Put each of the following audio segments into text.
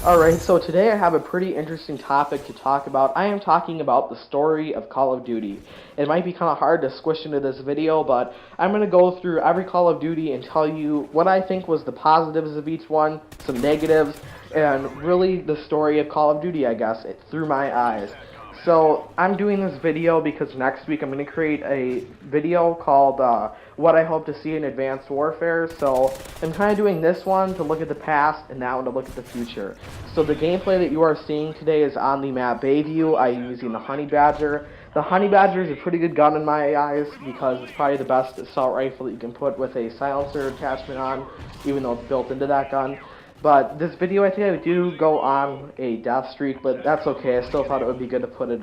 Alright, so today I have a pretty interesting topic to talk about. I am talking about the story of Call of Duty. It might be kind of hard to squish into this video, but I'm going to go through every Call of Duty and tell you what I think was the positives of each one, some negatives, and really the story of Call of Duty, I guess, through my eyes. So I'm doing this video because next week I'm going to create a video called What I Hope to See in Advanced Warfare. So I'm kind of doing this one to look at the past and that one to look at the future. So the gameplay that you are seeing today is on the map Bayview. I'm using the Honey Badger. The Honey Badger is a pretty good gun in my eyes because it's probably the best assault rifle that you can put with a silencer attachment on, even though it's built into that gun. But this video, I think I do go on a death streak, but that's okay. I still thought it would be good to put it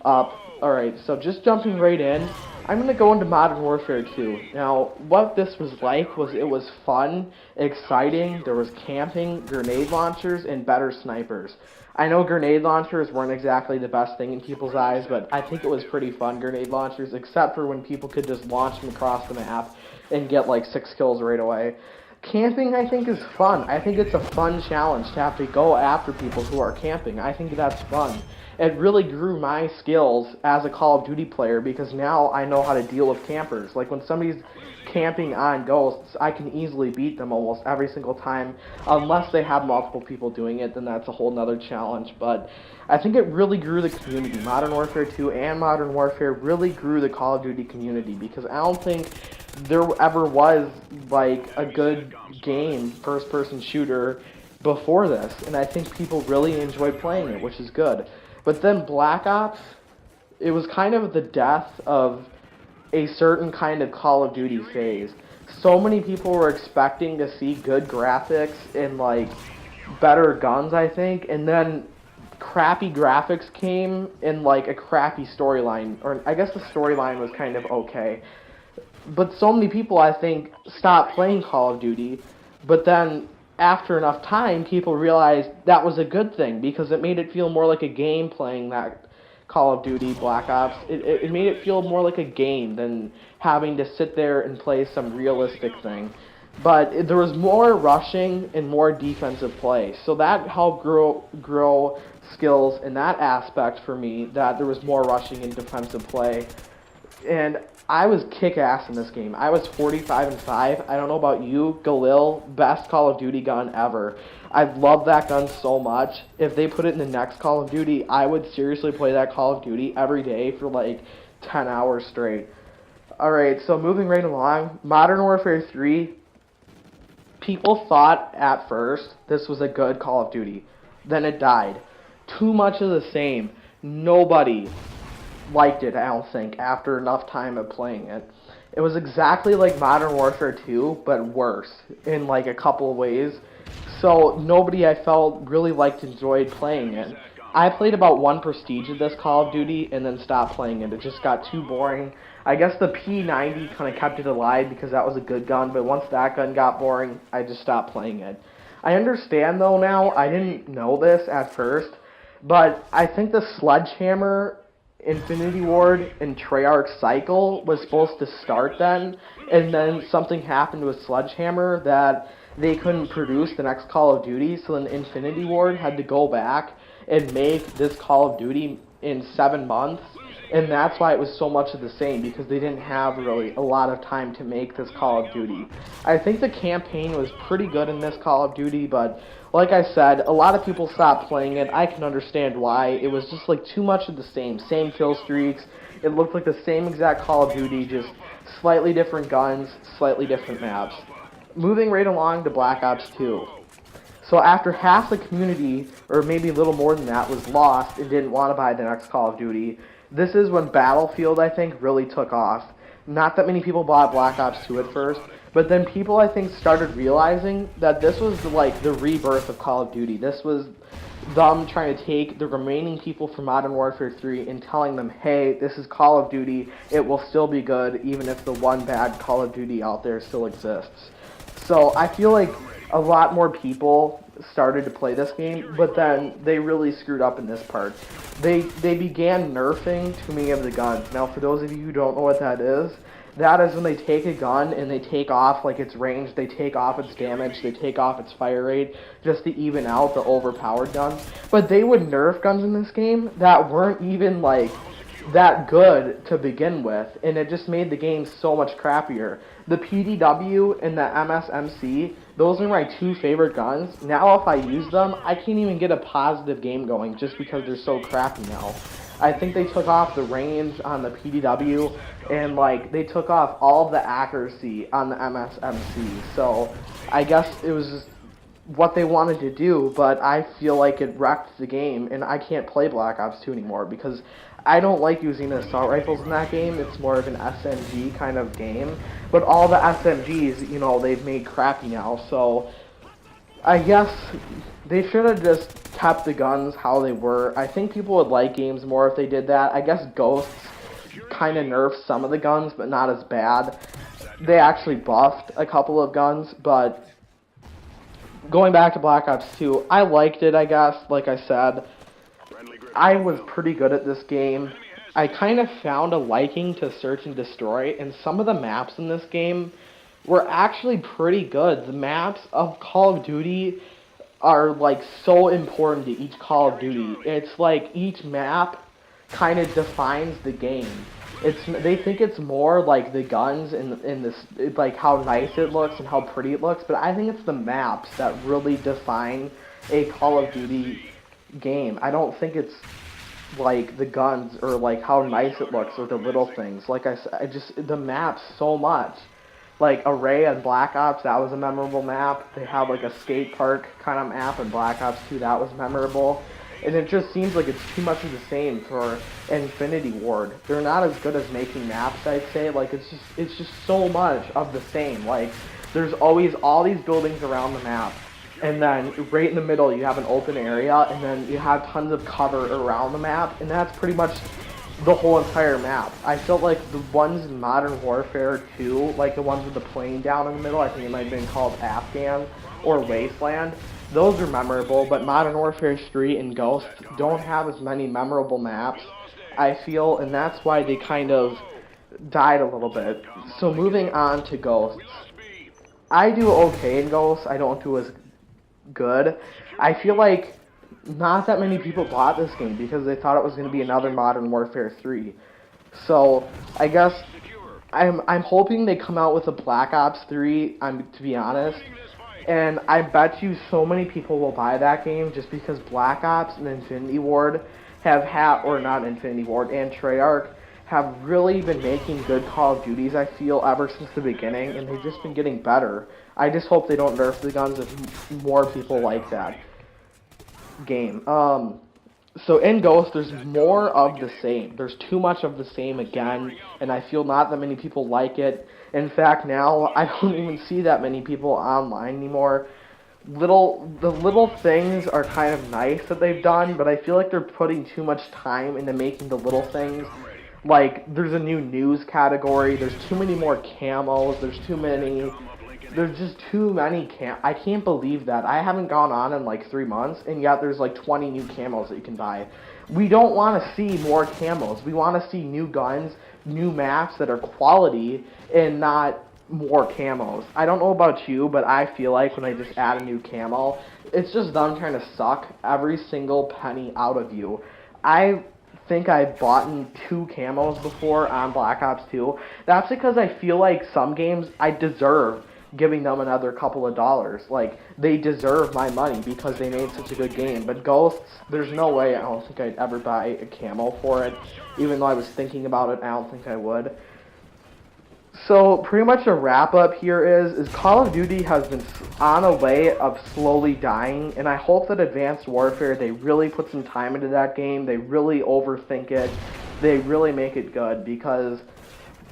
up. Alright, so just jumping right in, I'm going to go into Modern Warfare 2. Now, what this was like was it was fun, exciting, there was camping, grenade launchers, and better snipers. I know grenade launchers weren't exactly the best thing in people's eyes, but I think it was pretty fun, grenade launchers, except for when people could just launch them across the map and get like 6 kills right away. Camping, I think, is fun. I think it's a fun challenge to have to go after people who are camping. I think that's fun. It really grew my skills as a Call of Duty player because now I know how to deal with campers. Like when somebody's camping on Ghosts, I can easily beat them almost every single time. Unless they have multiple people doing it, then that's a whole nother challenge. But I think it really grew the community. Modern Warfare 2 and Modern Warfare really grew the Call of Duty community because I don't think there ever was like a good game, first-person shooter before this, and I think people really enjoyed playing it, which is good. But then Black Ops, it was kind of the death of a certain kind of Call of Duty phase. So many people were expecting to see good graphics and like better guns, I think, and then crappy graphics came and like a crappy storyline, or I guess the storyline was kind of okay. But so many people, I think, stopped playing Call of Duty, but then after enough time, people realized that was a good thing because it made it feel more like a game playing that Call of Duty Black Ops. It made it feel more like a game than having to sit there and play some realistic thing. But there was more rushing and more defensive play, so that helped grow skills in that aspect for me, that there was more rushing and defensive play. And I was kick-ass in this game. I was 45-5. I don't know about you. Galil, best Call of Duty gun ever. I love that gun so much. If they put it in the next Call of Duty, I would seriously play that Call of Duty every day for like 10 hours straight. Alright, so moving right along. Modern Warfare 3. People thought at first this was a good Call of Duty. Then it died. Too much of the same. Nobody liked it, I don't think, after enough time of playing it. It was exactly like Modern Warfare 2, but worse, in like a couple of ways. So nobody, I felt, really enjoyed playing it. I played about one prestige of this Call of Duty and then stopped playing it. It just got too boring. I guess the P90 kind of kept it alive because that was a good gun, but once that gun got boring, I just stopped playing it. I understand though now, I didn't know this at first, but I think the Sledgehammer Infinity Ward and Treyarch cycle was supposed to start then, and then something happened with Sledgehammer that they couldn't produce the next Call of Duty, so then Infinity Ward had to go back and make this Call of Duty in 7 months, and that's why it was so much of the same, because they didn't have really a lot of time to make this Call of Duty. I think the campaign was pretty good in this Call of Duty, but like I said, a lot of people stopped playing it. I can understand why. It was just like too much of the same kill streaks. It looked like the same exact Call of Duty, just slightly different guns, slightly different maps. Moving right along to Black Ops 2. So after half the community, or maybe a little more than that, was lost and didn't want to buy the next Call of Duty, this is when Battlefield, I think, really took off. Not that many people bought Black Ops 2 at first, but then people, I think, started realizing that this was like the rebirth of Call of Duty. This was them trying to take the remaining people from Modern Warfare 3 and telling them, hey, this is Call of Duty, it will still be good even if the one bad Call of Duty out there still exists. So I feel like a lot more people started to play this game, but then they really screwed up in this part. They began nerfing too many of the guns. Now, for those of you who don't know what that is, That is when they take a gun and they take off like its range, they take off its damage, they take off its fire rate just to even out the overpowered guns. But they would nerf guns in this game that weren't even like that good to begin with, and it just made the game so much crappier. The PDW and the MSMC, those are my two favorite guns. Now if I use them, I can't even get a positive game going just because they're so crappy now. I think they took off the range on the PDW, and like they took off all of the accuracy on the MSMC. So I guess it was just what they wanted to do, but I feel like it wrecked the game, and I can't play Black Ops 2 anymore because I don't like using the assault rifles in that game. It's more of an SMG kind of game, but all the SMGs, you know, they've made crappy now, so I guess they should have just kept the guns how they were. I think people would like games more if they did that. I guess Ghosts kind of nerfed some of the guns, but not as bad. They actually buffed a couple of guns, but going back to Black Ops 2, I liked it, I guess. Like I said, I was pretty good at this game. I kind of found a liking to search and destroy, and some of the maps in this game were actually pretty good. The maps of Call of Duty are like so important to each Call of Duty. It's like each map kind of defines the game. They think it's more like the guns and this, like how nice it looks and how pretty it looks, but I think it's the maps that really define a Call of Duty game. I don't think it's like the guns or like how nice it looks or the little things. Like I said, the maps so much. Like Array and Black Ops, that was a memorable map. They had like a skate park kind of map in Black Ops 2, that was memorable. And it just seems like it's too much of the same for Infinity Ward. They're not as good as making maps, I'd say. Like it's just so much of the same. Like there's always all these buildings around the map, and then right in the middle you have an open area, and then you have tons of cover around the map, and that's pretty much the whole entire map. I felt like the ones in Modern Warfare 2, like the ones with the plane down in the middle, I think it might have been called Afghan or Wasteland, those are memorable, but Modern Warfare 3 and Ghost don't have as many memorable maps, I feel, and that's why they kind of died a little bit. So moving on to Ghosts. I do okay in Ghosts, I don't do as good. I feel like not that many people bought this game because they thought it was going to be another Modern Warfare 3. So I guess I'm hoping they come out with a Black Ops 3, to be honest. And I bet you so many people will buy that game just because Black Ops and Infinity Ward or not Infinity Ward, and Treyarch have really been making good Call of Duties, I feel, ever since the beginning, and they've just been getting better. I just hope they don't nerf the guns if more people like that game. So in Ghost, there's more of the same. There's too much of the same again, and I feel not that many people like it. In fact, now I don't even see that many people online anymore. The little things are kind of nice that they've done, but I feel like they're putting too much time into making the little things. Like, there's a new news category, there's too many more camos, there's just too many I can't believe that. I haven't gone on in like 3 months, and yet there's like 20 new camos that you can buy. We don't want to see more camos. We want to see new guns, new maps that are quality, and not more camos. I don't know about you, but I feel like when I just add a new camo, it's just them trying to suck every single penny out of you. I think I've bought 2 camos before on Black Ops 2. That's because I feel like some games I deserve giving them another couple of dollars. Like, they deserve my money because they made such a good game. But Ghosts, there's no way, I don't think I'd ever buy a camo for it. Even though I was thinking about it, I don't think I would. So, pretty much a wrap-up here is Call of Duty has been on a way of slowly dying, and I hope that Advanced Warfare, they really put some time into that game, they really overthink it, they really make it good, because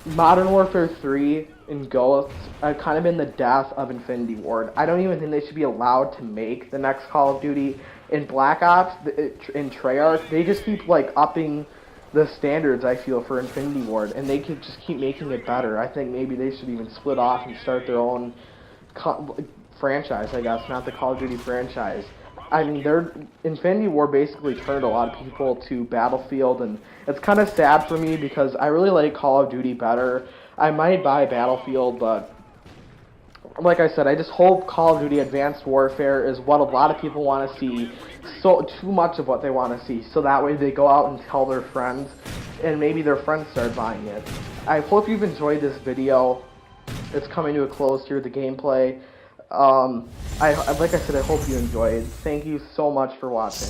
Modern Warfare 3 and Ghosts have kind of been the death of Infinity Ward. I don't even think they should be allowed to make the next Call of Duty. In Black Ops, in Treyarch, they just keep like upping the standards, I feel, for Infinity Ward, and they could just keep making it better. I think maybe they should even split off and start their own franchise, I guess, not the Call of Duty franchise. I mean, Infinity War basically turned a lot of people to Battlefield, and it's kind of sad for me because I really like Call of Duty better. I might buy Battlefield, but like I said, I just hope Call of Duty Advanced Warfare is what a lot of people want to see, so too much of what they want to see, so that way they go out and tell their friends, and maybe their friends start buying it. I hope you've enjoyed this video. It's coming to a close here, the gameplay. Like I said, I hope you enjoyed. Thank you so much for watching.